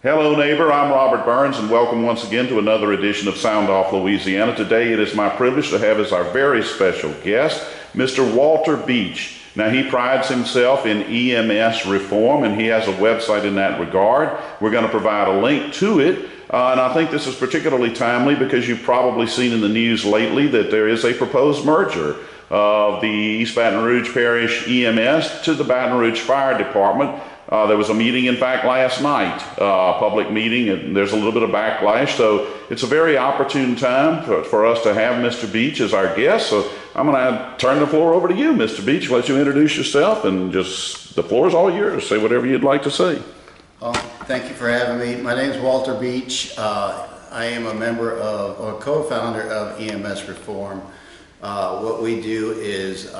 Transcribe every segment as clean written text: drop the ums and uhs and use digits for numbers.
Hello neighbor, I'm Robert Burns and welcome once again to another edition of Sound Off Louisiana. Today it is my privilege to have as our very special guest, Mr. Walter Beach. Now he prides himself in EMS reform and he has a website in that regard. We're going to provide a link to it. And I think this is particularly timely because you've probably seen in the news lately that there is a proposed merger of the East Baton Rouge Parish EMS to the Baton Rouge Fire Department. There was a meeting, in fact, last night, public meeting, and there's a little bit of backlash. So it's a very opportune time for us to have Mr. Beach as our guest. So I'm going to turn the floor over to you, Mr. Beach. Let you introduce yourself, and just the floor is all yours. Say whatever you'd like to say. Thank you for having me. My name is Walter Beach. I am a member of, or co-founder of EMS Reform. What we do is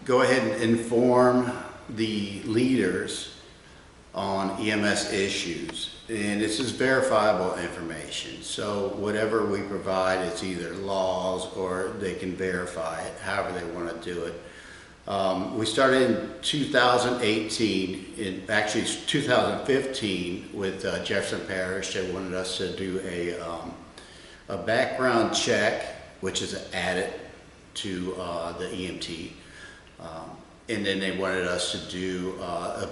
go ahead and inform the leaders on EMS issues, and this is verifiable information. So whatever we provide, it's either laws or they can verify it however they want to do it. We started in 2018, actually it's 2015 with Jefferson Parish. They wanted us to do a background check, which is added to the EMT. And then they wanted us to do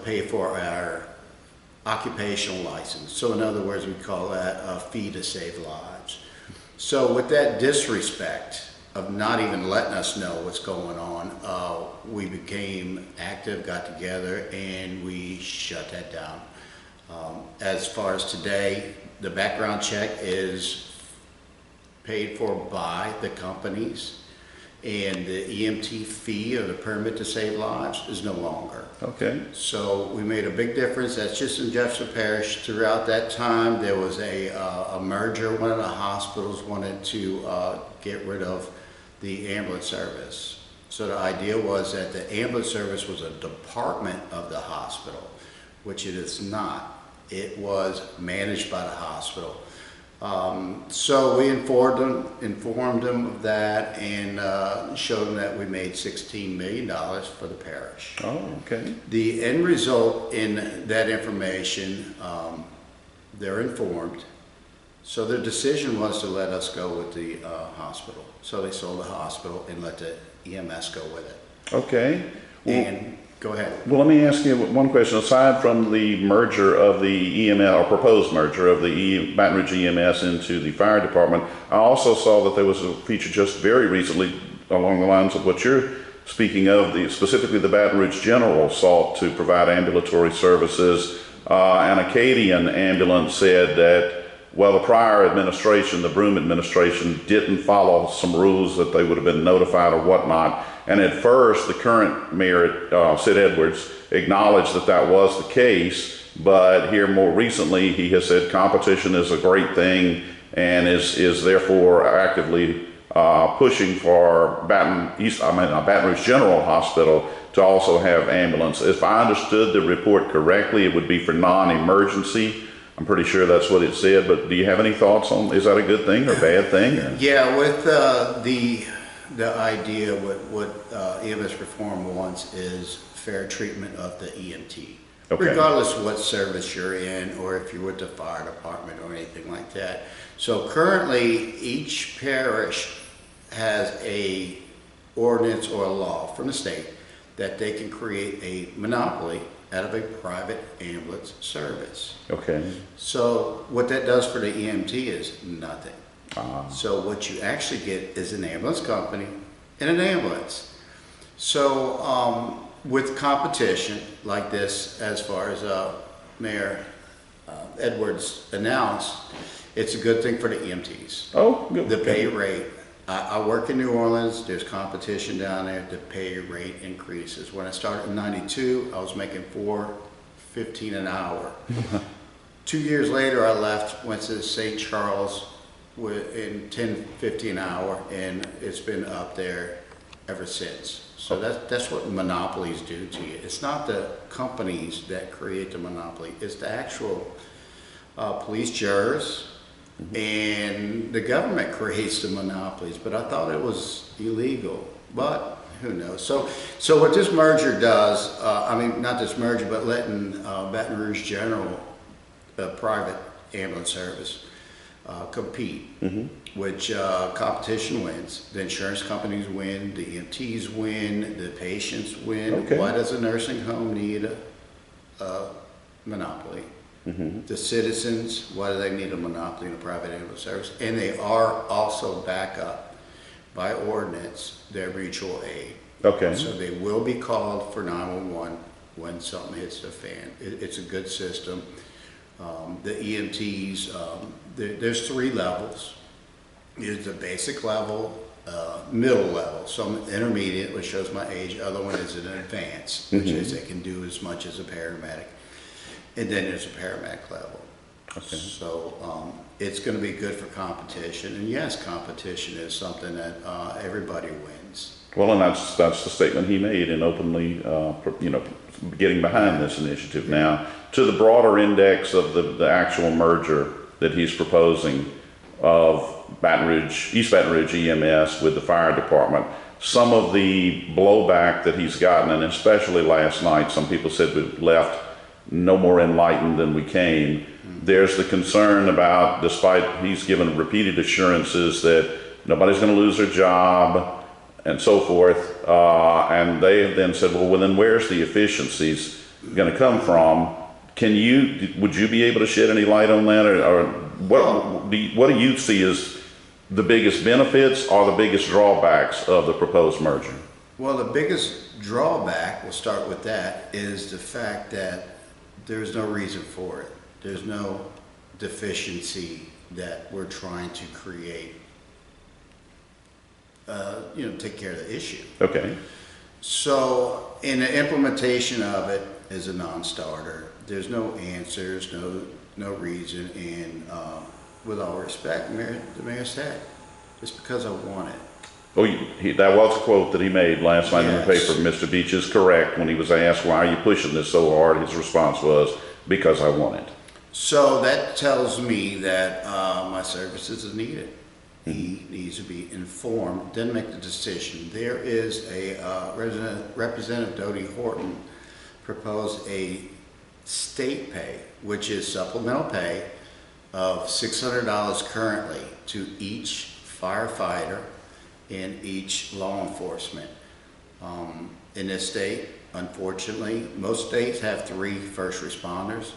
pay for our occupational license. So in other words, we call that a fee to save lives. So with that disrespect of not even letting us know what's going on, we became active, got together, and we shut that down. As far as today, the background check is paid for by the companies, and the EMT fee or the permit to save lives is no longer. Okay. So we made a big difference. That's just in Jefferson Parish. Throughout that time, there was a merger. One of the hospitals wanted to get rid of the ambulance service. So the idea was that the ambulance service was a department of the hospital, which it is not. It was managed by the hospital. So we informed them of that and showed them that we made $16 million for the parish. Oh, okay. The end result in that information, they're informed. So their decision was to let us go with the hospital. So they sold the hospital and let the EMS go with it. Okay. Well, And go ahead. Well, let me ask you one question. Aside from the merger of the EMS, or proposed merger of the Baton Rouge EMS into the fire department, I also saw that there was a feature just very recently along the lines of what you're speaking of. Specifically, the Baton Rouge General sought to provide ambulatory services. An Acadian ambulance said that, well, the prior administration, the Broome administration, didn't follow some rules that they would have been notified or whatnot. And at first, the current mayor, Sid Edwards, acknowledged that that was the case, but here more recently, he has said competition is a great thing and is therefore actively pushing for Baton Rouge General Hospital to also have ambulance. If I understood the report correctly, it would be for non-emergency. I'm pretty sure that's what it said, but do you have any thoughts on, is that a good thing or bad thing? Or? Yeah, with the idea, what EMS Reform wants is fair treatment of the EMT. Okay. Regardless of what service you're in or if you're with the fire department or anything like that. So currently, each parish has a ordinance or a law from the state that they can create a monopoly out of a private ambulance service. Okay. So what that does for the EMT is nothing. So what you actually get is an ambulance company and an ambulance. So with competition like this, as far as Mayor Edwards announced, it's a good thing for the EMTs. Oh, good. The pay rate. I work in New Orleans. There's competition down there. The pay rate increases. When I started in '92, I was making $4.15 an hour. 2 years later, I left, went to St. Charles in $10.50 an hour, and it's been up there ever since. So that's what monopolies do to you. It's not the companies that create the monopoly. It's the actual police jurors. And the government creates the monopolies, but I thought it was illegal. But who knows? So what this merger does, I mean, not this merger, but letting Baton Rouge General, a private ambulance service, compete, which competition wins. The insurance companies win, the EMTs win, the patients win. Okay. Why does a nursing home need a monopoly? The citizens, why do they need a monopoly in a private ambulance service? And they are also back up by ordinance their mutual aid. Okay. So they will be called for 911 when something hits the fan. It's a good system. The EMTs, there's 3 levels. There's the basic level, middle level, some intermediate, which shows my age. Other one is an advanced, which is they can do as much as a paramedic. And then there's a paramedic level. Okay. So it's going to be good for competition. And yes, competition is something that everybody wins. Well, and that's the statement he made in openly, getting behind this initiative. Now, to the broader index of the actual merger that he's proposing of East Baton Rouge EMS with the fire department, some of the blowback that he's gotten, and especially last night, some people said we left no more enlightened than we came. There's the concern about, despite he's given repeated assurances that nobody's going to lose their job and so forth, and they have then said, well, then where's the efficiencies going to come from? Would you be able to shed any light on that, or what do you see as the biggest benefits or the biggest drawbacks of the proposed merger? Well, the biggest drawback, we'll start with that, is the fact that there's no reason for it. There's no deficiency that we're trying to create, take care of the issue. Okay. So in the implementation of it is a non-starter. There's no answers, no reason, and with all respect, the mayor said, it's because I want it. Oh, that was a quote that he made last night in the Yes. paper. Mr. Beach is correct. When he was asked, why are you pushing this so hard? His response was, because I want it. So that tells me that my services are needed. He needs to be informed, then make the decision. There is a Representative Dodie Horton proposed a state pay, which is supplemental pay of $600 currently to each firefighter and each law enforcement. In this state, unfortunately, most states have 3 first responders: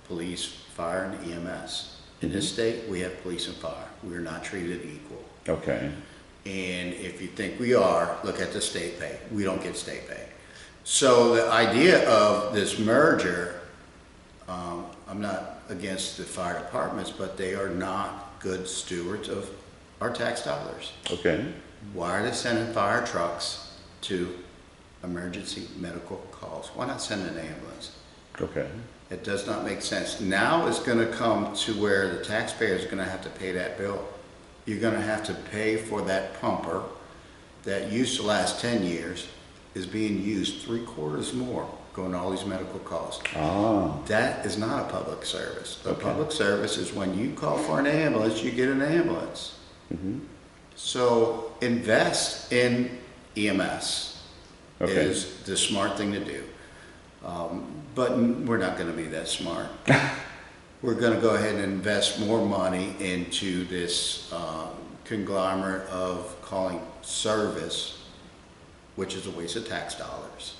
police, fire, and EMS. In this state, we have police and fire. We are not treated equal. Okay. And if you think we are, look at the state pay. We don't get state pay. So the idea of this merger, I'm not against the fire departments, but they are not good stewards of our tax dollars. Okay. Why are they sending fire trucks to emergency medical calls? Why not send an ambulance? Okay. It does not make sense. Now it's going to come to where the taxpayer is going to have to pay that bill. You're going to have to pay for that pumper that used to last 10 years is being used 3/4 more, going to all these medical calls. That is not a public service. A public service is when you call for an ambulance, you get an ambulance. So invest in EMS is the smart thing to do. But we're not going to be that smart. We're going to go ahead and invest more money into this conglomerate of calling service, which is a waste of tax dollars.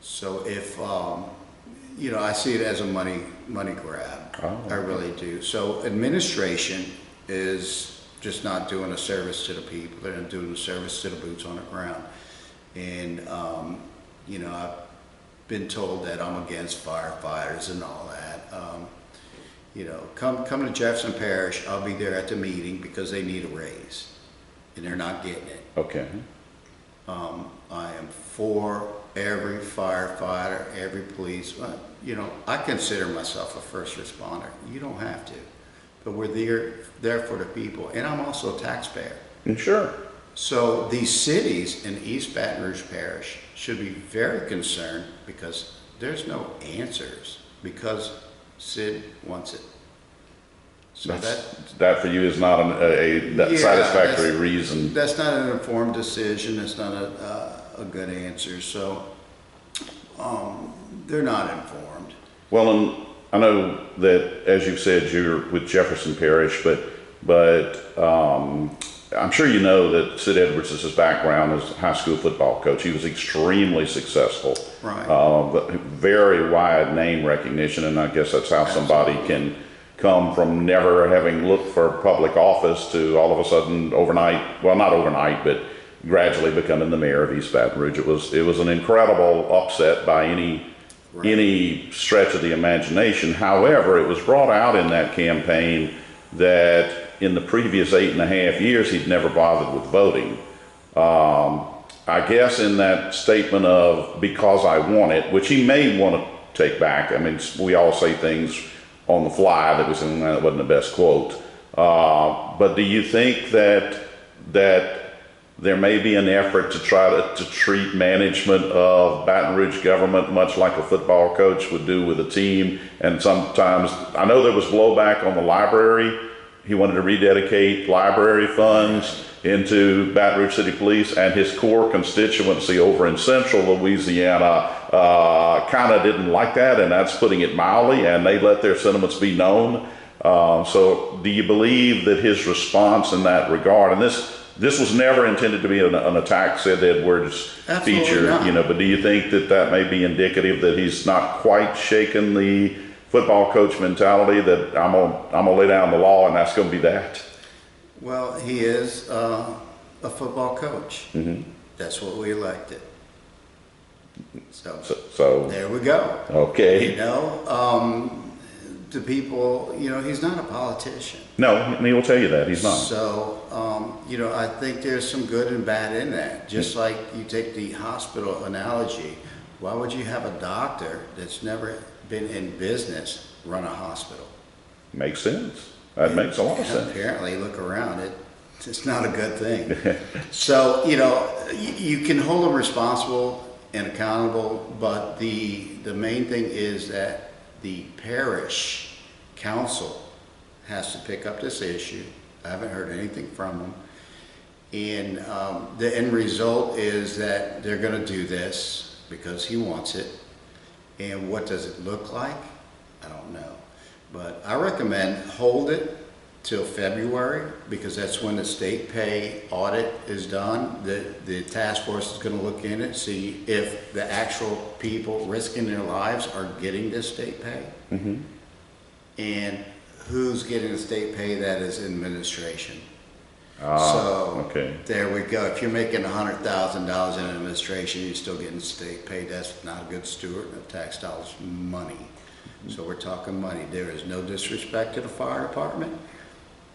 So if, I see it as a money grab. I really do. So administration is just not doing a service to the people. They're not doing a service to the boots on the ground. And, I've been told that I'm against firefighters and all that. Come to Jefferson Parish. I'll be there at the meeting because they need a raise, and they're not getting it. Okay. I am for every firefighter, every police. I consider myself a first responder. You don't have to, but we're there for the people, and I'm also a taxpayer. Sure. So these cities in East Baton Rouge Parish should be very concerned because there's no answers because Sid wants it. So that for you is not a satisfactory reason. That's not an informed decision. It's not a good answer. So they're not informed. Well, and I know that, as you've said, you're with Jefferson Parish, but I'm sure you know that Sid Edwards' his background as a high school football coach. He was extremely successful. Right. But very wide name recognition, and I guess that's how somebody can come from never having looked for public office to all of a sudden overnight, well, not overnight, but gradually becoming the mayor of East Baton Rouge. It was an incredible upset by any stretch of the imagination. However, it was brought out in that campaign that in the previous 8.5 years, he'd never bothered with voting. I guess in that statement of "because I want it," which he may want to take back. I mean, we all say things on the fly that we say, that wasn't the best quote. But do you think that there may be an effort to try to treat management of Baton Rouge government much like a football coach would do with a team? And sometimes, I know there was blowback on the library. He wanted to rededicate library funds into Baton Rouge City Police, and his core constituency over in central Louisiana kind of didn't like that, and that's putting it mildly, and they let their sentiments be known. So do you believe that his response in that regard, and this was never intended to be an attack, Sid Edwards feature, not. But do you think that may be indicative that he's not quite shaken the football coach mentality that I'm gonna lay down the law and that's gonna be that? Well, he is a football coach. Mm-hmm. That's what we elected. So there we go. Okay. To people, he's not a politician. No, and he will tell you that he's not. So, I think there's some good and bad in that. Just like you take the hospital analogy, why would you have a doctor that's never been in business run a hospital? Makes sense. That makes a lot of sense. Apparently, look around, it's not a good thing. So, you can hold them responsible and accountable, but the main thing is that the parish council has to pick up this issue. I haven't heard anything from them. And the end result is that they're going to do this because he wants it. And what does it look like? I don't know. But I recommend hold it till February, because that's when the state pay audit is done. The task force is going to look in it, see if the actual people risking their lives are getting this state pay. Mm-hmm. And who's getting the state pay that is administration. Okay. There we go. If you're making $100,000 in administration, you're still getting state pay. That's not a good steward of tax dollars money. So we're talking money. There is no disrespect to the fire department.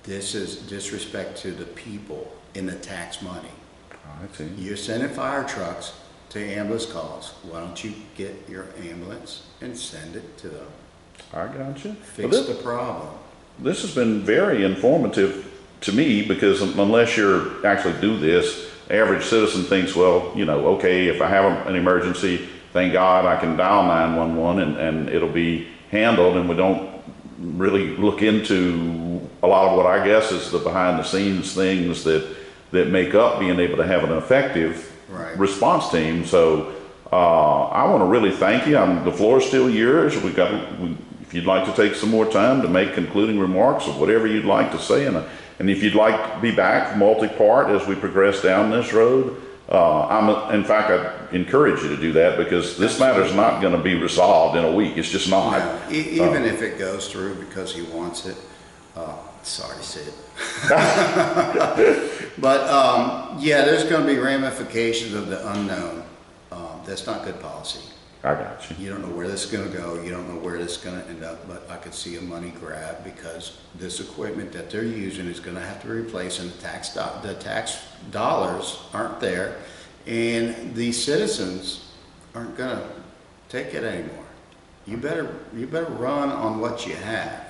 This is disrespect to the people in the tax money. I see. You're sending fire trucks to ambulance calls. Why don't you get your ambulance and send it to them? I got you. Fix the problem. This has been very informative to me, because unless you're actually do this, average citizen thinks, well, okay, if I have an emergency, thank God I can dial 911 and it'll be handled, and we don't really look into a lot of what I guess is the behind the scenes things that make up being able to have an effective response team. So I want to really thank you. The floor is still yours. If you'd like to take some more time to make concluding remarks or whatever you'd like to say, and if you'd like to be back multi-part as we progress down this road, in fact, I'd encourage you to do that, because this matter is not going to be resolved in a week. It's just not. No, even if it goes through because he wants it. Sorry to say it. But yeah, there's going to be ramifications of the unknown. That's not good policy. I got you. You don't know where this is going to go. You don't know where this is going to end up. But I could see a money grab, because this equipment that they're using is going to have to replace, and the tax dollars aren't there, and the citizens aren't going to take it anymore. You better run on what you have.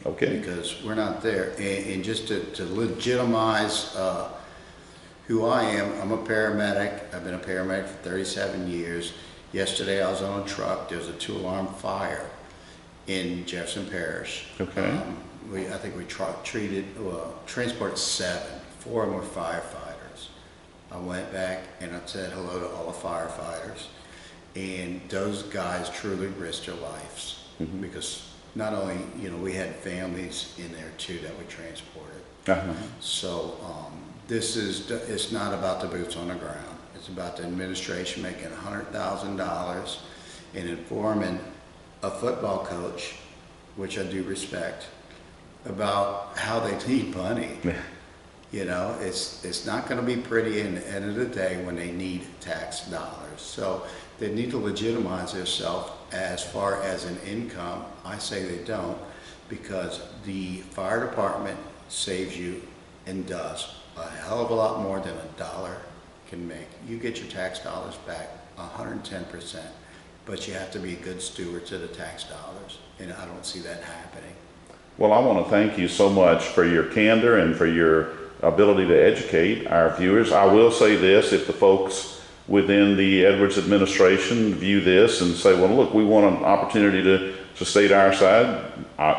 Okay. Because we're not there. And just to legitimize who I am, I'm a paramedic. I've been a paramedic for 37 years. Yesterday I was on a truck. There was a 2-alarm fire in Jefferson Parish. Okay. I think we transported 7. 4 of them were firefighters. I went back and I said hello to all the firefighters, and those guys truly risked their lives because not only, you know, we had families in there too that we transported. So it's not about the boots on the ground. It's about the administration making $100,000 and informing a football coach, which I do respect, about how they need money. You know, it's not going to be pretty in the end of the day when they need tax dollars. So they need to legitimize themselves as far as an income. I say they don't, because the fire department saves you and does a hell of a lot more than a dollar can make. You get your tax dollars back 110%, but you have to be a good steward to the tax dollars, and I don't see that happening. Well, I want to thank you so much for your candor and for your ability to educate our viewers. I will say this: if the folks within the Edwards administration view this and say, well, look, we want an opportunity to state our side,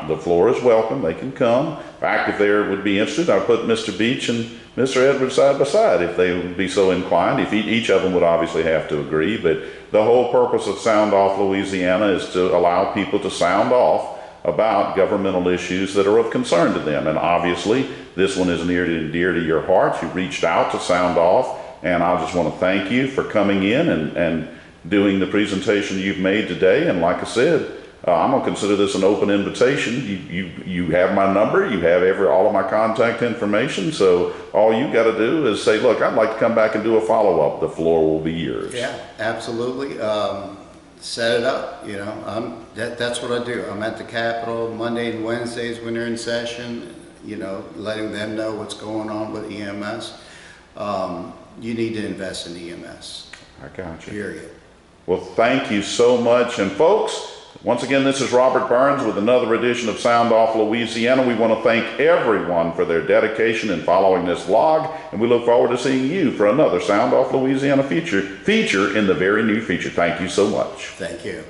the floor is welcome. They can come. In fact, if they would be interested, I'll put Mr. Beach and Mr. Edwards side by side if they would be so inclined. If each of them would obviously have to agree, but the whole purpose of Sound Off Louisiana is to allow people to sound off about governmental issues that are of concern to them. And obviously, this one is near and dear to your heart. You reached out to Sound Off, and I just want to thank you for coming in and doing the presentation you've made today. And like I said, I'm going to consider this an open invitation. You have my number, you have all of my contact information, so all you got to do is say, look, I'd like to come back and do a follow-up. The floor will be yours. Yeah, absolutely. Set it up, you know. That's what I do. I'm at the Capitol Monday and Wednesdays when they're in session, you know, letting them know what's going on with EMS. You need to invest in EMS. I got you. Period. Well, thank you so much. And folks, once again, this is Robert Burns with another edition of Sound Off Louisiana. We want to thank everyone for their dedication in following this vlog, and we look forward to seeing you for another Sound Off Louisiana feature in the very near future. Thank you so much. Thank you.